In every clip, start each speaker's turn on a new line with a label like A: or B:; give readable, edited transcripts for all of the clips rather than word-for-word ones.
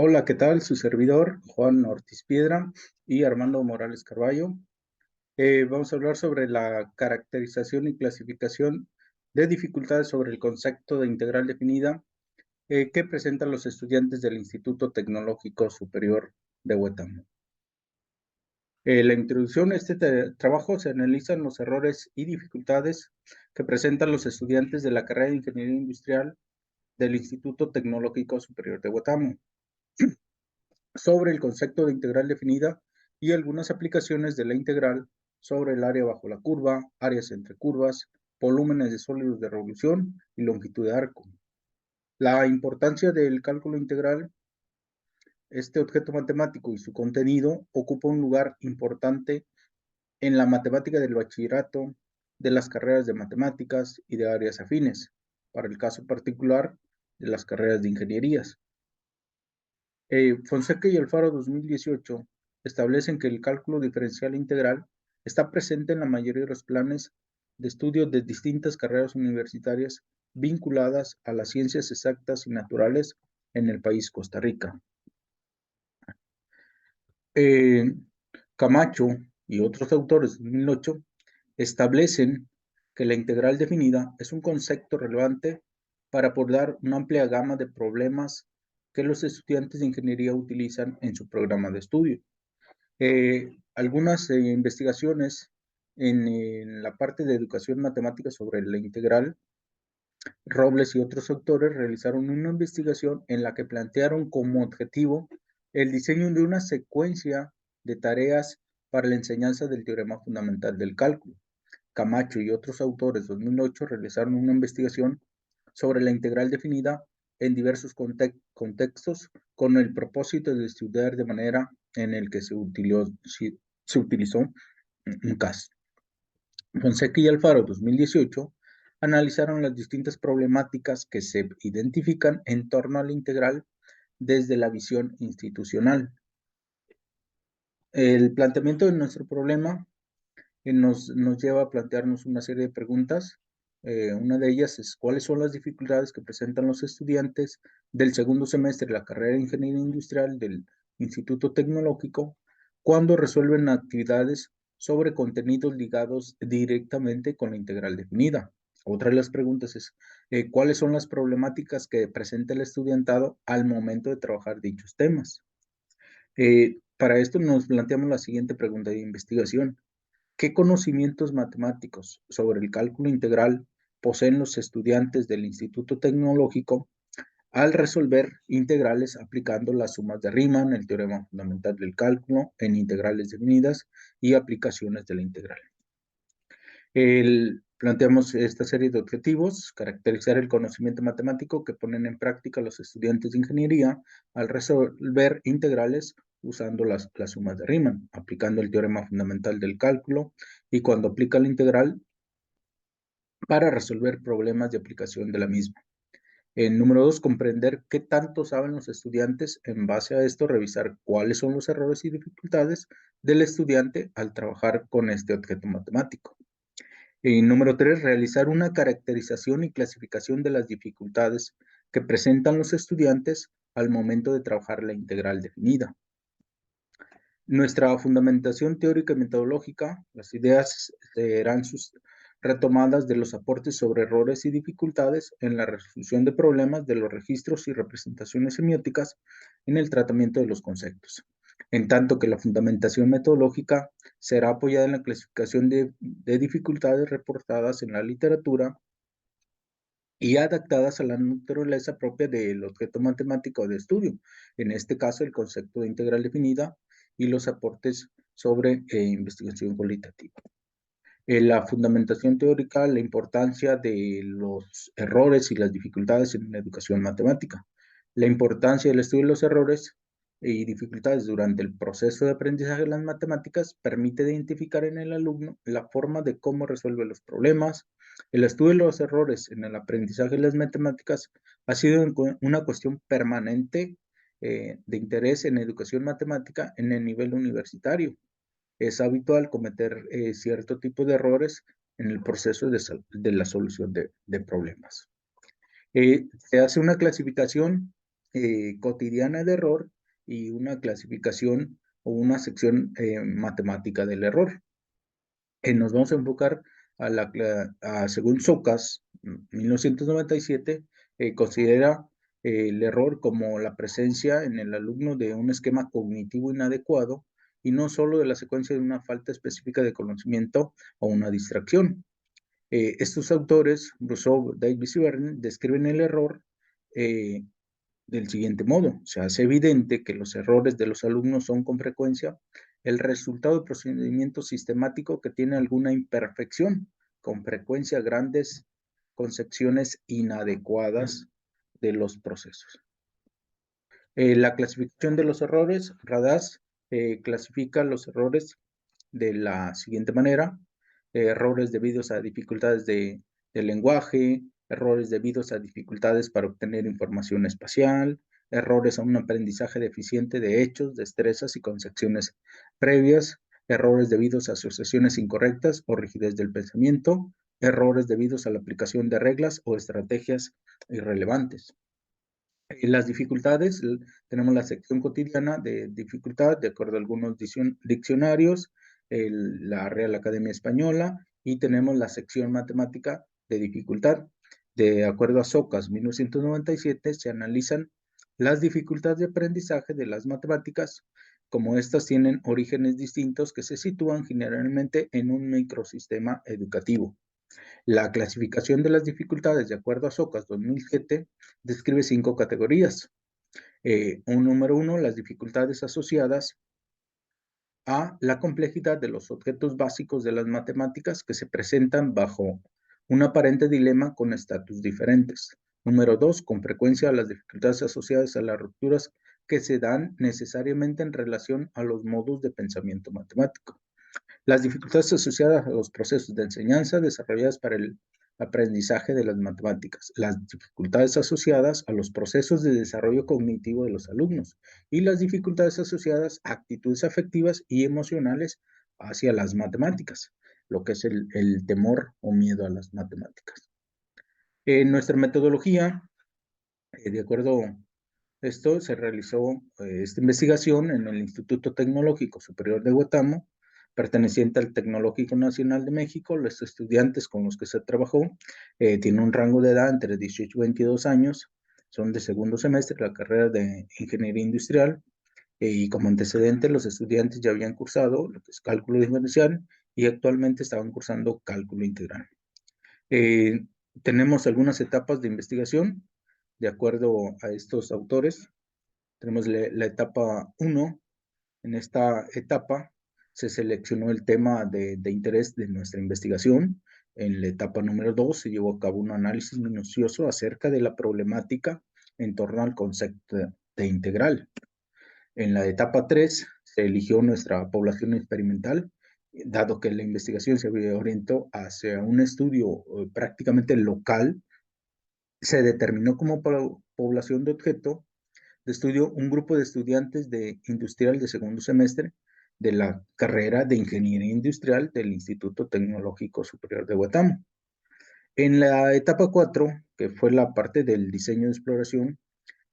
A: Hola, ¿qué tal? Su servidor, Juan Ortiz Piedra y Armando Morales Carballo. Vamos a hablar sobre la caracterización y clasificación de dificultades sobre el concepto de integral definida que presentan los estudiantes del Instituto Tecnológico Superior de Huetamo. La introducción a este trabajo se analizan los errores y dificultades que presentan los estudiantes de la carrera de Ingeniería Industrial del Instituto Tecnológico Superior de Huetamo sobre el concepto de integral definida y algunas aplicaciones de la integral sobre el área bajo la curva, áreas entre curvas, volúmenes de sólidos de revolución y longitud de arco. La importancia del cálculo integral, este objeto matemático y su contenido ocupa un lugar importante en la matemática del bachillerato, de las carreras de matemáticas y de áreas afines, para el caso particular de las carreras de ingenierías. Fonseca y Alfaro 2018 establecen que el cálculo diferencial integral está presente en la mayoría de los planes de estudio de distintas carreras universitarias vinculadas a las ciencias exactas y naturales en el país Costa Rica. Camacho y otros autores de 2008 establecen que la integral definida es un concepto relevante para abordar una amplia gama de problemas que los estudiantes de ingeniería utilizan en su programa de estudio. Algunas investigaciones en la parte de educación matemática sobre la integral, Robles y otros autores realizaron una investigación en la que plantearon como objetivo el diseño de una secuencia de tareas para la enseñanza del teorema fundamental del cálculo. Camacho y otros autores, 2008, realizaron una investigación sobre la integral definida en diversos contextos con el propósito de estudiar de manera en el que se utilizó un caso. Fonseca y Alfaro, 2018, analizaron las distintas problemáticas que se identifican en torno a la integral desde la visión institucional. El planteamiento de nuestro problema nos lleva a plantearnos una serie de preguntas. Una de ellas es cuáles son las dificultades que presentan los estudiantes del segundo semestre de la carrera de Ingeniería Industrial del Instituto Tecnológico cuando resuelven actividades sobre contenidos ligados directamente con la integral definida. Otra de las preguntas es cuáles son las problemáticas que presenta el estudiantado al momento de trabajar dichos temas. Para esto nos planteamos la siguiente pregunta de investigación. ¿Qué conocimientos matemáticos sobre el cálculo integral poseen los estudiantes del Instituto Tecnológico al resolver integrales aplicando las sumas de Riemann, el teorema fundamental del cálculo, en integrales definidas y aplicaciones de la integral? Planteamos esta serie de objetivos: caracterizar el conocimiento matemático que ponen en práctica los estudiantes de ingeniería al resolver integrales usando las sumas de Riemann, aplicando el teorema fundamental del cálculo y cuando aplica la integral para resolver problemas de aplicación de la misma. Número 2, comprender qué tanto saben los estudiantes. En base a esto, revisar cuáles son los errores y dificultades del estudiante al trabajar con este objeto matemático. Número 3, realizar una caracterización y clasificación de las dificultades que presentan los estudiantes al momento de trabajar la integral definida. Nuestra fundamentación teórica y metodológica, las ideas serán retomadas de los aportes sobre errores y dificultades en la resolución de problemas de los registros y representaciones semióticas en el tratamiento de los conceptos, en tanto que la fundamentación metodológica será apoyada en la clasificación de dificultades reportadas en la literatura y adaptadas a la naturaleza propia del objeto matemático de estudio, en este caso el concepto de integral definida y los aportes sobre investigación cualitativa. La fundamentación teórica, la importancia de los errores y las dificultades en la educación matemática, la importancia del estudio de los errores y dificultades durante el proceso de aprendizaje de las matemáticas permite identificar en el alumno la forma de cómo resuelve los problemas. El estudio de los errores en el aprendizaje de las matemáticas ha sido una cuestión permanente de interés en educación matemática en el nivel universitario. Es habitual cometer cierto tipo de errores en el proceso de la solución de problemas. Se hace una clasificación cotidiana de error y una clasificación o una sección matemática del error. Nos vamos a enfocar según Socas, 1997, considera el error como la presencia en el alumno de un esquema cognitivo inadecuado y no solo de la secuencia de una falta específica de conocimiento o una distracción. Estos autores, Rousseau, Davis y Verne, describen el error eh, del siguiente modo: se hace evidente que los errores de los alumnos son con frecuencia el resultado de procedimiento sistemático que tiene alguna imperfección, con frecuencia grandes concepciones inadecuadas de los procesos. La clasificación de los errores, Radaz clasifica los errores de la siguiente manera: errores debidos a dificultades del lenguaje, errores debidos a dificultades para obtener información espacial, errores a un aprendizaje deficiente de hechos, destrezas y concepciones previas, errores debidos a asociaciones incorrectas o rigidez del pensamiento, errores debidos a la aplicación de reglas o estrategias irrelevantes. Las dificultades, tenemos la sección cotidiana de dificultad, de acuerdo a algunos diccionarios, la Real Academia Española, y tenemos la sección matemática de dificultad. De acuerdo a Socas, 1997, se analizan las dificultades de aprendizaje de las matemáticas, como estas tienen orígenes distintos que se sitúan generalmente en un microsistema educativo. La clasificación de las dificultades, de acuerdo a Socas 2007, describe 5 categorías. Número 1, las dificultades asociadas a la complejidad de los objetos básicos de las matemáticas que se presentan bajo un aparente dilema con estatus diferentes. Número 2, con frecuencia las dificultades asociadas a las rupturas que se dan necesariamente en relación a los modos de pensamiento matemático. Las dificultades asociadas a los procesos de enseñanza desarrolladas para el aprendizaje de las matemáticas, las dificultades asociadas a los procesos de desarrollo cognitivo de los alumnos y las dificultades asociadas a actitudes afectivas y emocionales hacia las matemáticas, lo que es el temor o miedo a las matemáticas. En nuestra metodología, de acuerdo a esto, se realizó esta investigación en el Instituto Tecnológico Superior de Huetamo, perteneciente al Tecnológico Nacional de México. Los estudiantes con los que se trabajó tienen un rango de edad entre 18 y 22 años, son de segundo semestre la carrera de Ingeniería Industrial, y como antecedente los estudiantes ya habían cursado lo que es cálculo diferencial y actualmente estaban cursando cálculo integral. Eh, Tenemos algunas etapas de investigación de acuerdo a estos autores. Tenemos la etapa 1. En esta etapa se seleccionó el tema de interés de nuestra investigación. En la etapa número 2 se llevó a cabo un análisis minucioso acerca de la problemática en torno al concepto de integral. En la etapa 3 se eligió nuestra población experimental, dado que la investigación se orientó hacia un estudio prácticamente local. Se determinó como población de objeto de estudio un grupo de estudiantes de industrial de segundo semestre de la carrera de Ingeniería Industrial del Instituto Tecnológico Superior de Huetamo. En la etapa 4, que fue la parte del diseño de exploración,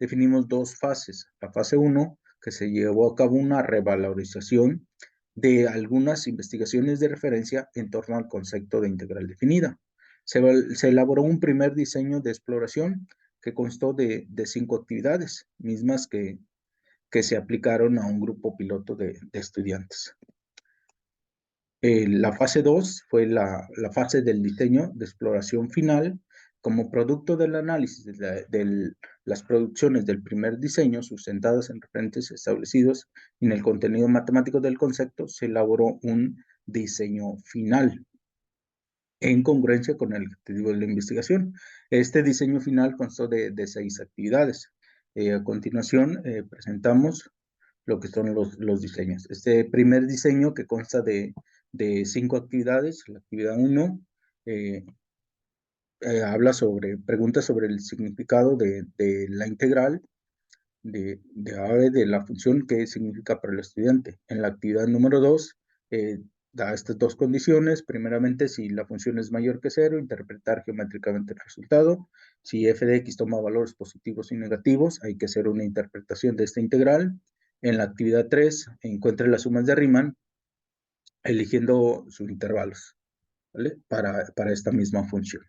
A: definimos 2 fases. La fase 1, que se llevó a cabo una revalorización de algunas investigaciones de referencia en torno al concepto de integral definida. Se elaboró un primer diseño de exploración que constó de 5 actividades, mismas que se aplicaron a un grupo piloto de estudiantes. La fase 2 fue la fase del diseño de exploración final. Como producto del análisis de las producciones del primer diseño sustentadas en referentes establecidos en el contenido matemático del concepto, se elaboró un diseño final en congruencia con el objetivo de la investigación. Este diseño final constó de 6 actividades. A continuación, presentamos lo que son los diseños. Este primer diseño, que consta de 5 actividades. La actividad 1 habla sobre, preguntas sobre el significado de la integral de la función que significa para el estudiante. En la actividad número 2 da estas dos condiciones. Primeramente, si la función es mayor que cero, interpretar geométricamente el resultado. Si f de x toma valores positivos y negativos, hay que hacer una interpretación de esta integral. En la actividad 3, encuentre las sumas de Riemann eligiendo sus intervalos, ¿vale? Para esta misma función.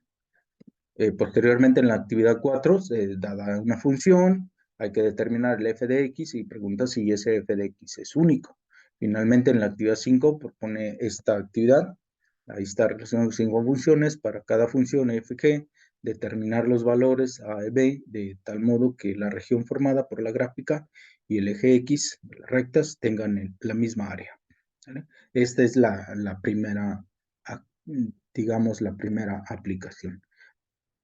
A: Posteriormente, en la actividad 4, dada una función, hay que determinar el f de x y pregunta si ese f de x es único. Finalmente, en la actividad 5, propone esta actividad. Ahí está relacionado 5 funciones. Para cada función fg, determinar los valores a y b de tal modo que la región formada por la gráfica y el eje x de las rectas tengan la misma área, ¿vale? Esta es la primera, digamos, la primera aplicación.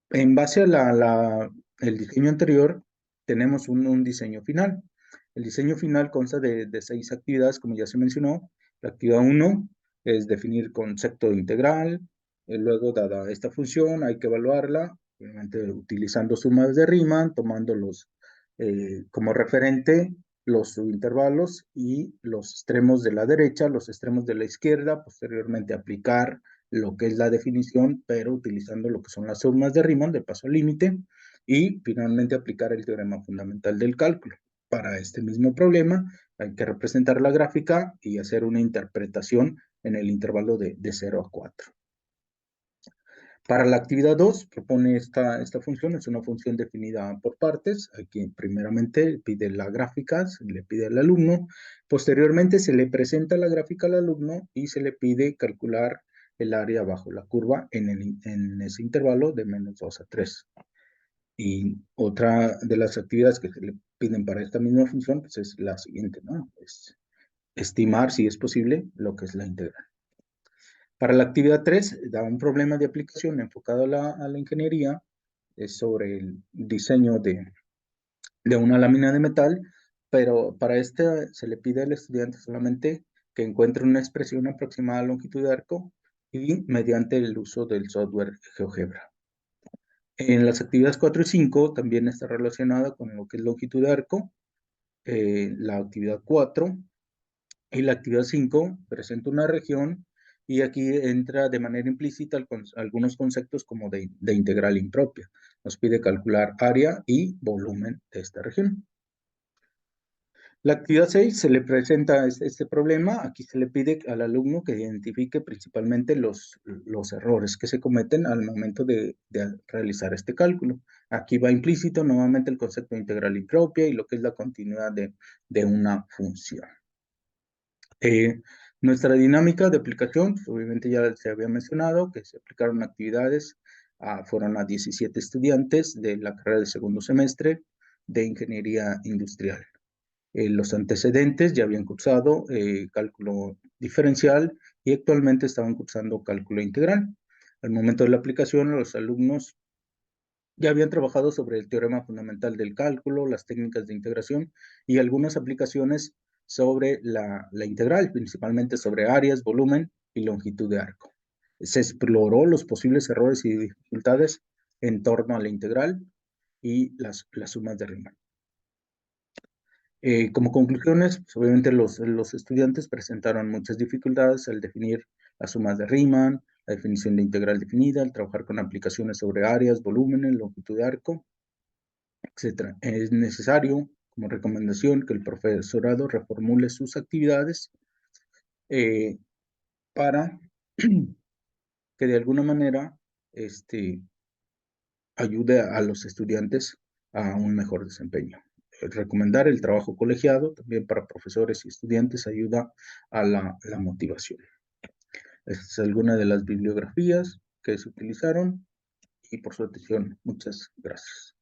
A: En base a el diseño anterior, tenemos un diseño final. El diseño final consta de 6 actividades, como ya se mencionó. La actividad 1 es definir concepto integral. Luego, dada esta función, hay que evaluarla, obviamente utilizando sumas de Riemann, tomándolos como referente los subintervalos y los extremos de la derecha, los extremos de la izquierda, posteriormente aplicar lo que es la definición, pero utilizando lo que son las sumas de Riemann de paso límite, y finalmente aplicar el teorema fundamental del cálculo. Para este mismo problema hay que representar la gráfica y hacer una interpretación en el intervalo de 0 a 4. Para la actividad 2, propone esta función, es una función definida por partes. Aquí primeramente pide la gráfica, se le pide al alumno, posteriormente se le presenta la gráfica al alumno y se le pide calcular el área bajo la curva en ese intervalo de menos 2 a 3. Y otra de las actividades que se le piden para esta misma función pues es la siguiente, ¿no? Es estimar, si es posible, lo que es la integral. Para la actividad 3, da un problema de aplicación enfocado a la ingeniería, es sobre el diseño de una lámina de metal, pero para este se le pide al estudiante solamente que encuentre una expresión aproximada a la longitud de arco y mediante el uso del software GeoGebra. En las actividades 4 y 5 también está relacionada con lo que es longitud de arco. La actividad 4 y la actividad 5 presenta una región y aquí entra de manera implícita algunos conceptos como de integral impropia. Nos pide calcular área y volumen de esta región. La actividad 6 se le presenta este problema. Aquí se le pide al alumno que identifique principalmente los errores que se cometen al momento de realizar este cálculo. Aquí va implícito nuevamente el concepto de integral impropia y lo que es la continuidad de una función. Nuestra dinámica de aplicación, pues, obviamente ya se había mencionado que se aplicaron actividades, fueron a 17 estudiantes de la carrera de segundo semestre de Ingeniería Industrial. Los antecedentes ya habían cursado cálculo diferencial y actualmente estaban cursando cálculo integral. Al momento de la aplicación, los alumnos ya habían trabajado sobre el teorema fundamental del cálculo, las técnicas de integración y algunas aplicaciones sobre la integral, principalmente sobre áreas, volumen y longitud de arco. Se exploró los posibles errores y dificultades en torno a la integral y las sumas de Riemann. Como conclusiones, pues, obviamente los estudiantes presentaron muchas dificultades al definir las sumas de Riemann, la definición de integral definida, al trabajar con aplicaciones sobre áreas, volúmenes, longitud de arco, etc. Es necesario, como recomendación, que el profesorado reformule sus actividades para que de alguna manera ayude a los estudiantes a un mejor desempeño. Recomendar el trabajo colegiado también para profesores y estudiantes ayuda a la motivación. Esta es alguna de las bibliografías que se utilizaron y por su atención, muchas gracias.